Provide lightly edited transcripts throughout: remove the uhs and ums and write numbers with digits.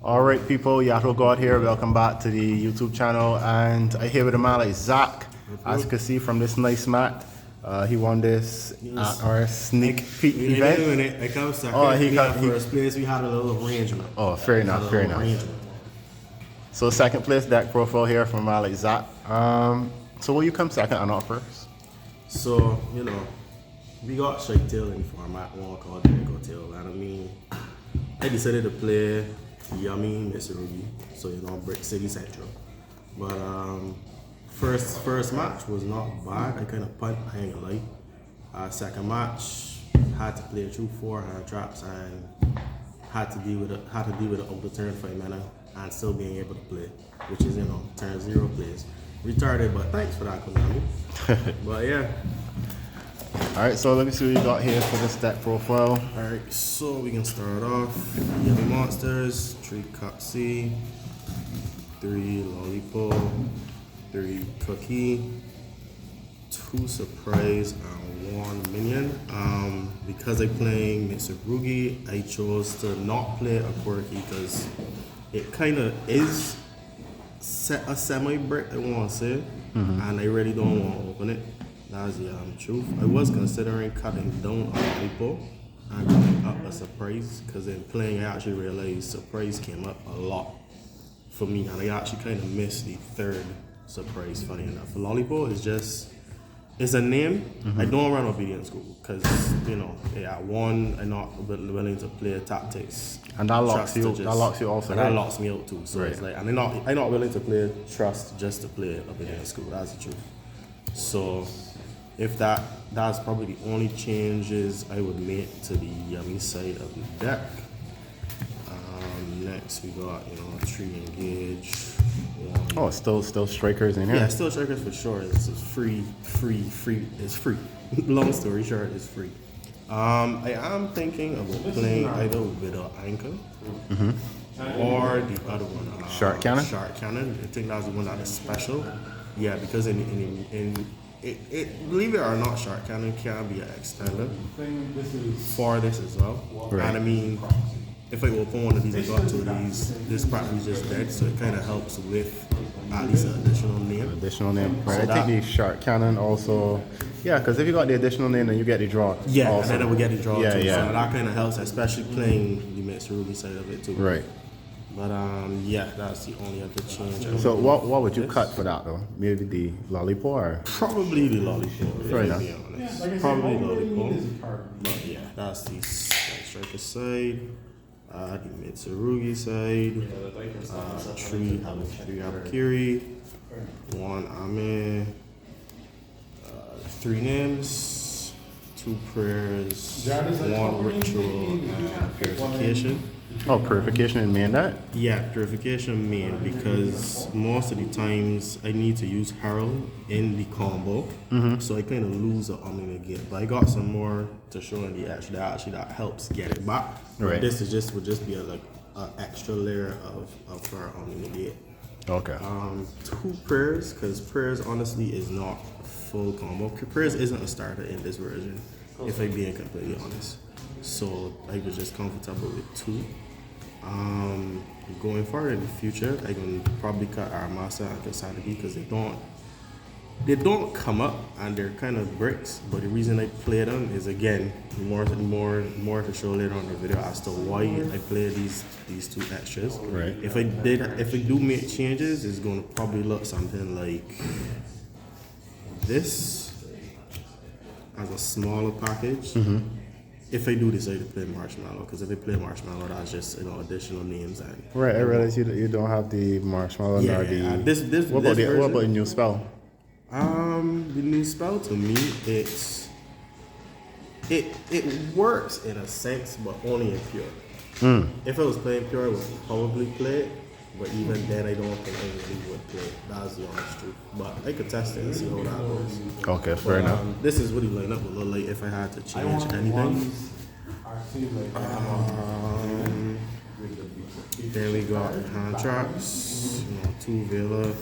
Alright people, Yato God here, welcome back to the YouTube channel, and I here with a man like Zach. As you can see from this nice mat, he won this at our sneak peek event. I come second. He got first place. We had a little arrangement. Oh, fair enough, fair enough. So second place deck profile here from a man like Zach. So will you come second and not first? So, you know, we got Shake Tail in format, one called Deck Tail, and I mean, I decided to play Yummy Mitsurugi, so you know, Brick City Central. But first match was not bad. I kind of punt, I ain't gonna lie. Second match, had to play through 4 hand traps and had to deal with it up to turn 5 mana and still being able to play, which is, you know, turn 0 plays. Retarded, but thanks for that, Konami. But yeah. Alright, so let me see what you got here for this deck profile. Alright, so we can start off. Yummy Monsters, 3 Cutsy, 3 Lollipop, 3 Cookie, 2 Surprise, and 1 Minion. Because I'm playing Mitsurugi, I chose to not play a quirky because it kind of is a semi-brick, I want to say, and I really don't want to open it. That's the truth. I was considering cutting down on Lollipop and cutting up a Surprise, because in playing I actually realized Surprise came up a lot for me, and I actually kind of missed the 3rd Surprise, funny enough. Lollipop is just, it's a name. I don't run obedience school because, you know, yeah, one, I'm not willing to play tactics. And that locks you. That locks you also. And that locks me out too. So it's like, and I'm not willing to play trust just to play obedience school. That's the truth. So if that's probably the only changes I would make to the Yummy side of the deck. Next we got, you know, 3 engage. 1. Oh, still strikers in here? Yeah, still strikers for sure. It's free. It's free. Long story short, it's free. I am thinking about playing either Widow Anchor or the other one. Shark Cannon? Shark Cannon. I think that's the one that is special. Yeah, because believe it or not, Shark Cannon can be an extender for this as well. Right. And I mean, if I open one of these, I got 2 of these, this property is just dead, so it kind of helps with at least an additional name. Additional name, right? So I think the Shark Cannon also, yeah, because if you got the additional name, then you get the draw. Yeah, also. and then we get the draw too. Yeah. So that kind of helps, especially playing the Mitsurugi side of it too. Right. But yeah, that's the only other change. So what would you cut for that though? Maybe the Lollipop or? Probably the Lollipop. Fair enough. To be honest. Yeah, Probably Lollipop. But yeah, that's the striker side. The Mitsurugi side. 3 Habakiri, 1 Ame, 3 names, 2 prayers, 1 ritual, and purification. Oh, purification in main that? Yeah, purification main, because most of the times I need to use Herald in the combo, so I kind of lose the Omni get. But I got some more to show in the edge that helps get it back. Right. This is would just be an extra layer of her Omni negate. Okay. 2 prayers, because prayers honestly is not full combo. Prayers isn't a starter in this version, if I'm being completely honest. So I was just comfortable with 2. Going forward in the future, I can probably cut Armasa and Kasanagi because they don't come up and they're kind of bricks. But the reason I play them is, again, more to show later on the video as to why I play these 2 extras. Right. If I do make changes, it's gonna probably look something like this as a smaller package. If I do decide to play Marshmallow, because if I play Marshmallow, that's just, you know, additional names. And right, I realize you don't have the Marshmallow nor the... What about the new spell? The new spell, to me, it works in a sense, but only in pure. If I was playing pure, I would probably play it, but even then, I don't think I really would play it. That's the honest truth. But I could test it and see how that goes. Okay, fair enough. This is really line up a little late if I had to change anything. Then we got hand traps, 2 Vela,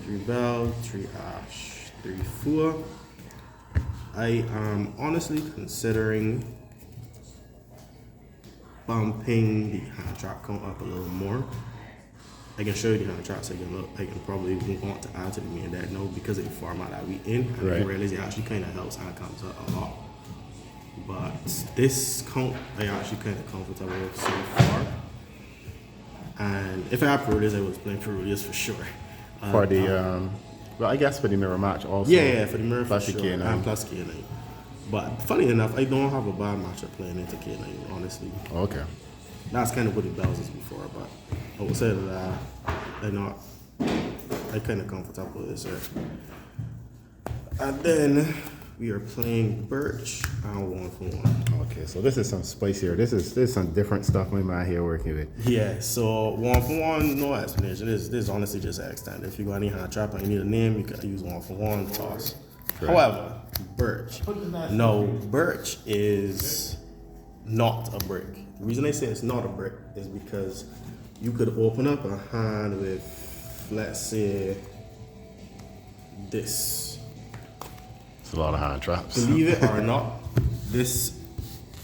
3 Bell, 3 Ash, 3 Fua. I am honestly considering bumping the hand trap count up a little more. I can show you the hand traps I can probably want to add to the main deck now because of the format that we in. And I realize it actually kind of helps hand counts out a lot. But this count I actually kind of comfortable with so far. And if I had Perudius, I was playing Perudius for sure. For the well, I guess for the mirror match also. Yeah, for the mirror plus for sure. K9. And plus K9. But funny enough, I don't have a bad matchup playing into K9, honestly. Okay. That's kind of what the bells is before, but I would say that I kind of comfortable with this here. And then we are playing Birch and 1 for 1. Okay, so this is some spicier. This is some different stuff my man here working with. Yeah, so 1 for 1, no explanation. This is honestly just an extend. If you got any hand trap and you need a name, you can use 1 for 1, toss. Correct. However, Birch. No, Birch is not a brick. The reason I say it's not a brick is because you could open up a hand with, let's say, this. It's a lot of hand traps. Believe it or not, this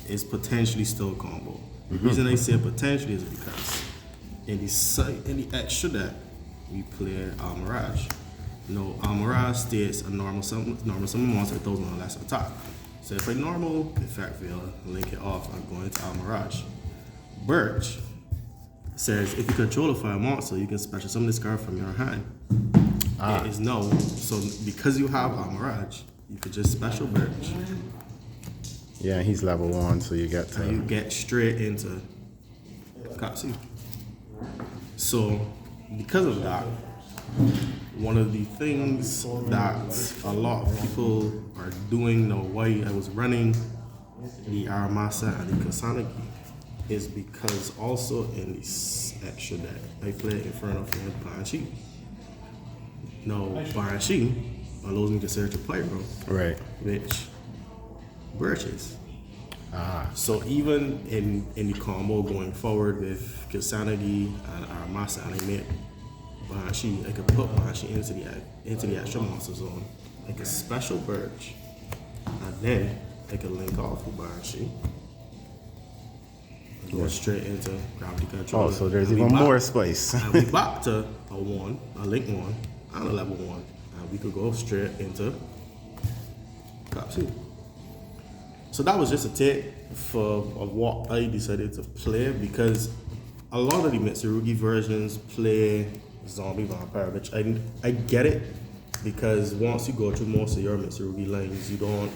is potentially still combo. The reason I say potentially is because in the extra deck, we play Almirage. No, Almirage states a normal summon monster with 1,000 or less attack. So if I normal effect fail, link it off, I'm going to Almirage. Birch says if you control a fire monster, you can special summon this card from your hand. It is no. So because you have Almirage, you could just special Birch. Yeah, he's level 1, so you get to... And you get straight into Kapsu. So because of that, one of the things that a lot of people are doing now, why I was running the Aramasa and the Kusanagi is because also in this extra deck, I play Inferno for Banshee. Now, Banshee allows me to search a player, right, which Birch is. So even in the combo going forward with Kusanagi and Aramasa, and I made Banshee, I could put Banshee into the extra monster zone, like a special Birch, and then I could link off with Banshee. Go straight into Gravity Control. Oh, so there's even more space. And we back to a 1, a link 1, and a level 1, and we could go straight into Kapsu. So that was just a take of what I decided to play, because a lot of the Mitsurugi versions play zombie vampire, which I get it, because once you go through most of your Mitsurugi lines, you don't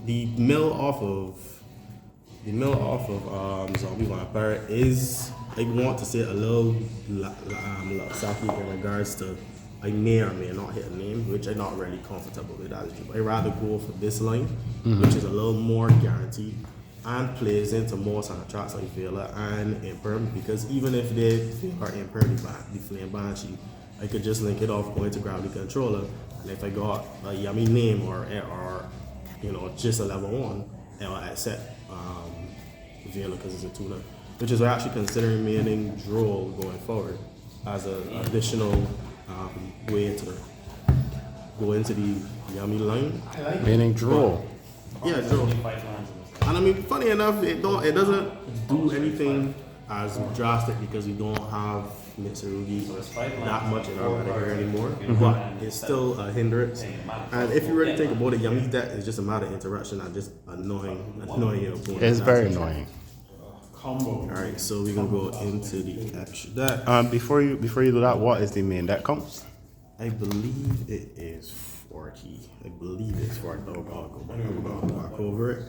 the mill off of zombie vampire is, I want to say, a little Saki in regards to I may or may not hit a name, which I'm not really comfortable with. I rather go for this line, which is a little more guaranteed and plays into most hand traps like Vela and Imperm, because even if they are Imperm, the Flame Banshee, I could just link it off going to Gravity Controller, and if I got a Yummy name or just a level 1, I'll accept Vela because it's a tuna, which is actually considering meaning Droll going forward as an additional way to go into the Yummy line. Meaning Droll. Yeah, Droll. And I mean, funny enough, it doesn't do anything as drastic because we don't have Mitsurugi that much in our meta here anymore. But it's still a hindrance. And if you really think about it, Yummy's deck is just a matter of interaction and just annoying your opponent. It's very annoying. Alright, so we're gonna go into the extra deck. Before you do that, what is the main deck comp? I believe it is 40. I believe it's 40. Oh god, go back over it.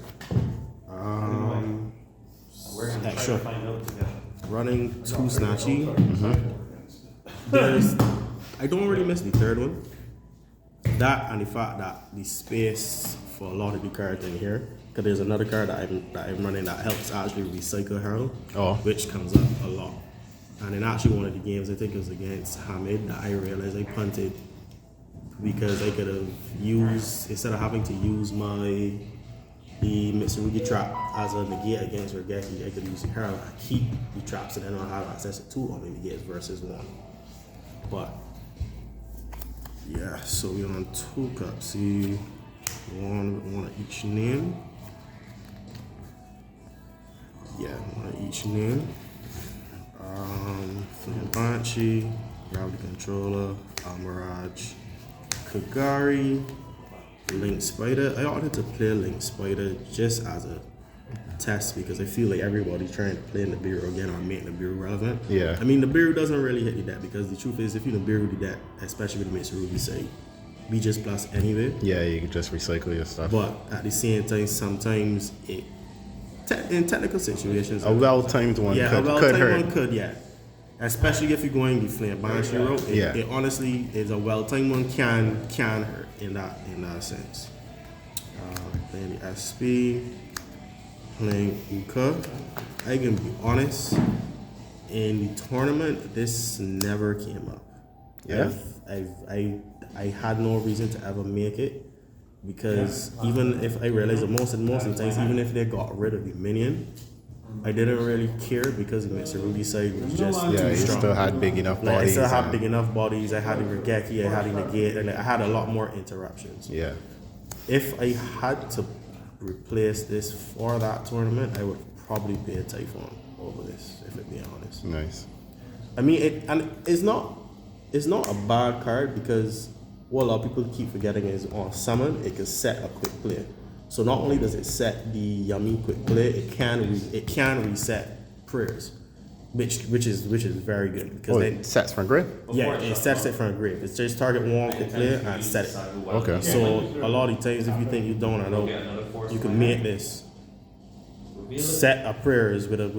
Extra. Running 2 Snatchy. I don't really miss the third one. That and the fact that the space for a lot of the cards in here, because there's another card that I'm running that helps actually recycle Herald, which comes up a lot. And in actually one of the games, I think it was against Hamid, that I realized I punted because I could have used, instead of having to use the Mitsurugi trap as a negate against Regeki, I could use the Herald and keep the traps, and then I'll have access to 2 only negates versus 1. But yeah, so we're on 2 cups. See, one of each name. one of each name. Banshee, Gravity Controller, Almirage, Kagari, Link Spider. I opted to play Link Spider just as a test because I feel like everybody's trying to play in the Nibiru again or make Nibiru relevant. Yeah. I mean, Nibiru doesn't really hit the deck because the truth is, if you Nibiru the deck, especially with the Mitsurugi, say be just plus anyway. Yeah, you can just recycle your stuff. But at the same time, sometimes it, in technical situations, A well-timed one yeah, could, a could well-timed hurt. one could, yeah. Especially if you're going the Flame Banshee route, it honestly is a well-timed one can hurt in that sense. Playing the SP, playing Uka. I can be honest, in the tournament, this never came up. Yeah. I had no reason to ever make it because even if I realized that most of the times, even if they got rid of the minion, I didn't really care because the Mitsurugi side was just Yeah, too you strong. still had big enough Like, I bodies. still had and- big enough bodies. I had the Regeki, I had the Negate, and I had a lot more interruptions. Yeah. If I had to replace this for that tournament, I would probably pay a Typhon over this, if I'm being honest. Nice. I mean, it's not a bad card because what a lot of people keep forgetting is on summon it can set a quick play. So not only does it set the Yummy quick play, it can reset prayers, which is very good because Oh, then it sets from grid? yeah, it sets it from a grave. It's just target one quick play and set it. Okay. So a lot of the times, if you think you don't know, you can make this set of prayers with a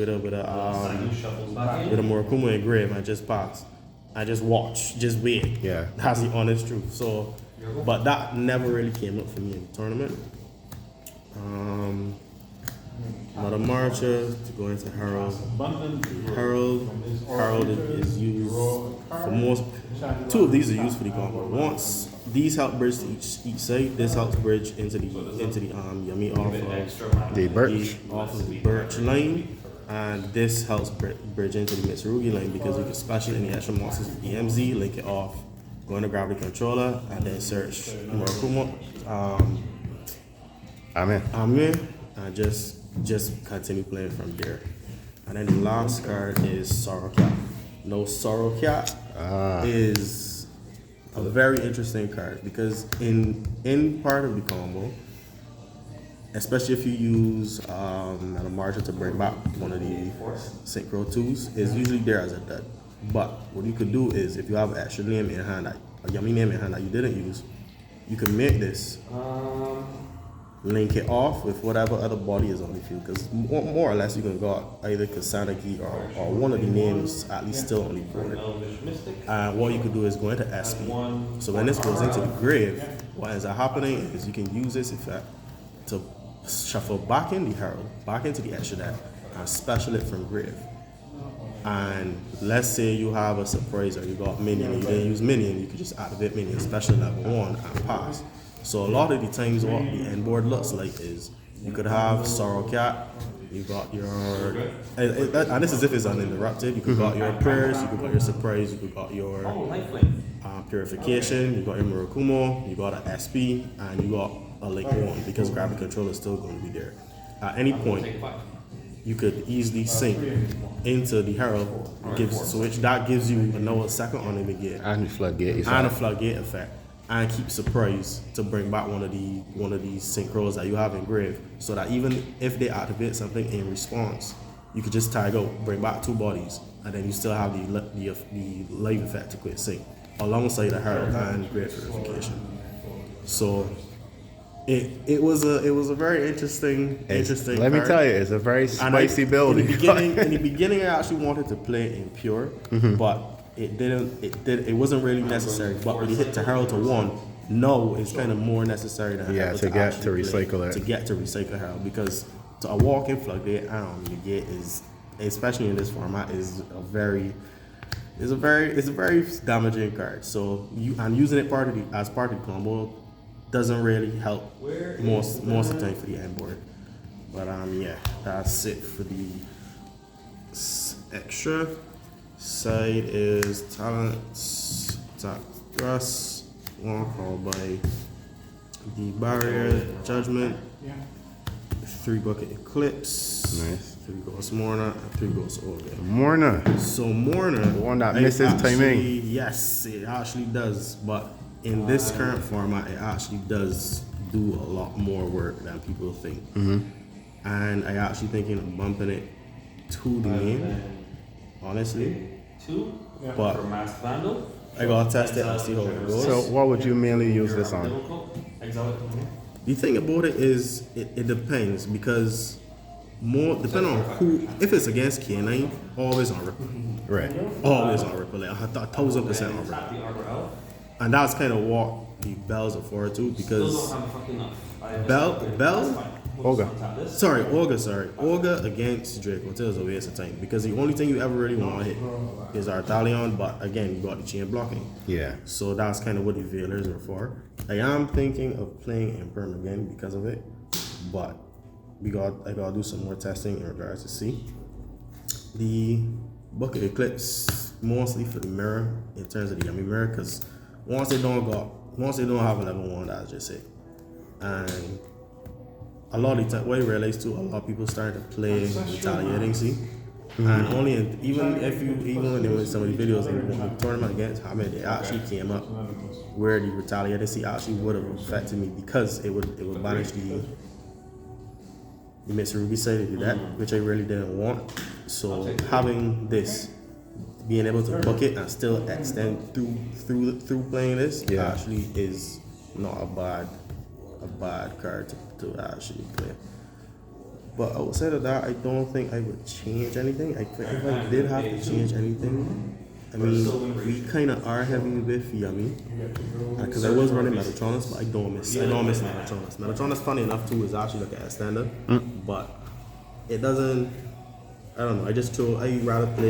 Murakumo in grave and just pass. I just watch, just wait. Yeah. That's the honest truth. So, but that never really came up for me in the tournament. Another Marcher to go into Herald. Herald is used for most. Two of these are used for the combo. Once these help bridge to each side, this helps bridge into the Yummy off of The birch. the birch line, and this helps bridge into the Mitsurugi line because you can special any extra monsters with the MZ, link it off, go into Gravity Controller, and then search Murakumo. I'm in. And just continue playing from there. And then the last card is Sorrow Cat. No, Sorrow Cat is a very interesting card because in part of the combo, especially if you use a margin to bring back one of the Synchro 2s, is usually there as a dud. But what you could do is if you have an extra name in hand, a Yummy name in hand that you didn't use, you can make this. Link it off with whatever other body is on the field because more or less you can go either Kusanagi or one of the names at least still on the board. And what you could do is go into SP. So when this goes into the grave, what ends up happening is you can use this effect to shuffle back in the Herald, back into the extra deck, and special it from grave. And let's say you have a surprise or you got minion and you didn't use minion, you could just activate minion, special level 1 and pass. So a lot of the times what the end board looks like is you could have Sorrow Cat, you got your, and this is if it's uninterrupted, you could got your prayers, you could got your surprise, you could got your purification, you got your Murakumo, you got an SP, and you got a Link 1 because Gravity Control is still going to be there. At any point, you could easily sync into the Herald, that gives you another second on the Negate. And floodgate. And a floodgate effect. And keep surprise to bring back one of these synchros that you have in grave, so that even if they activate something in response, you could just tag out, bring back 2 bodies, and then you still have the live effect to quit sync alongside the Herald and Great Purification. So it was a very interesting Let me card. tell you, it's a very spicy build. In the beginning, I actually wanted to play in pure, but it wasn't really necessary. But when you hit to Herald to 1, no, it's kind of more necessary than Herald to get to actually play, recycle it. To get to recycle Herald, because to a walk-in floodgate and negate is, especially in this format, is a very damaging card. So using it as part of the combo doesn't really help most of the time for the end board. But yeah, that's it for the extra. Side is talents, attack thrust, one call by the barrier, judgment, 3 bucket eclipse, Nice. 3 ghosts Morna, and 3 ghosts Olga. Morna. So Morna, The one that misses timing. Yes, it actually does. But in this current format, it actually does do a lot more work than people think. And I actually thinking of bumping it to the main, honestly. But For Masked Vandal. I gotta test it and see how it goes. So what would you mainly use this on? The thing about it is, it depends because depending on who, if it's against K9, always on Ripple. Right. Always on Ripple. Like 1,000% on Ripple. And that's kind of what the bells are for too, because Olga against Draco is a waste of time because the only thing you ever really want to hit is Arthalion, but again, you got the chain blocking. Yeah. So that's kind of what the Veilers are for. I am thinking of playing Imperm again because of it, but I gotta do some more testing in regards to see the Bucket Eclipse mostly for the mirror in terms of the Yummy mirror, because once they don't have a level 1, that's just it. And a lot of the time, what I realized too, a lot of people started to play retaliating, see? And only even when they went some of the videos in the tournament against Hamid, it actually came up where the retaliating see actually would have affected me because it would banish the Mitsurugi side to do that, which I really didn't want. So having this, being able to book it and still extend through playing this actually is not a bad card to actually play. But outside of that, I don't think I would change anything. If I did have to change anything, I mean, we kind of are heavy with Yummy, because I was running Metatronus, but I don't miss Metatronus. Metatronus, funny enough too, is actually like a standard, but it doesn't. I don't know. I rather play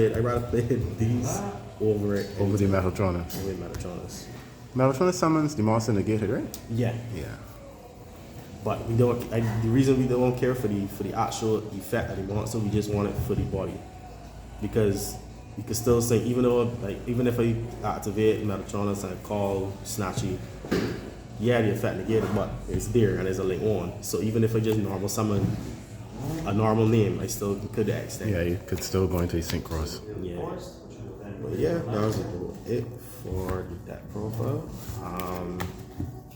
these over the Metatronus. Metatronus summons the monster negated, right? Yeah. Yeah. But we don't. The reason we don't care for the actual effect that he wants, so we just want it for the body, because you can still say even if I activate Metatronus and call Snatchy, the effect negated, but it's there and there's a link on. So even if I just normal summon a normal name, I still could extend. Yeah, you could still go into a sync cross. Yeah. But yeah, that was about it for the deck profile.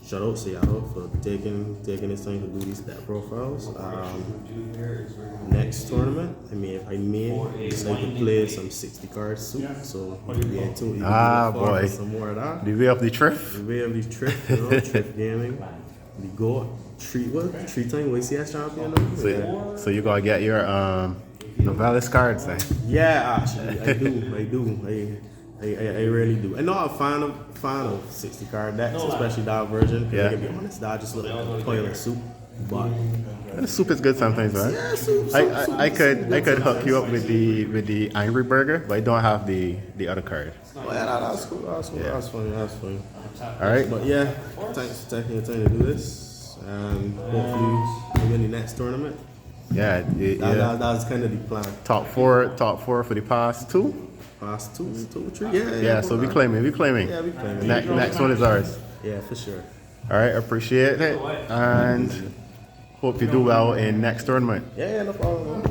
Shout out Seattle for taking this time to do these deck profiles. Next tournament, I may decide to play some 60 card soup, so we'll be into it. Boy, some more of that. The way of the Triff. Triff gaming. The GOAT, 3-time YCS champion. So you gotta get your Novellis cards then. Yeah, actually, I do. I really do. I'm not a fan of 60 card decks, especially that version. Yeah. I can be honest, that just looks like a toilet soup. But soup is good sometimes, right? Yeah, soup. I could hook you up with the Angry Burger, but I don't have the other card. Oh yeah, that's cool. That's funny. All right. But yeah, thanks for taking your time to do this, and hopefully we win the next tournament. Yeah, that's kind of the plan. Top four for the past two. Past two, 3. Yeah. So we claiming. Yeah, we claiming. Next one is ours. Yeah, for sure. All right, appreciate it, and hope you do well in next tournament. Yeah, no problem.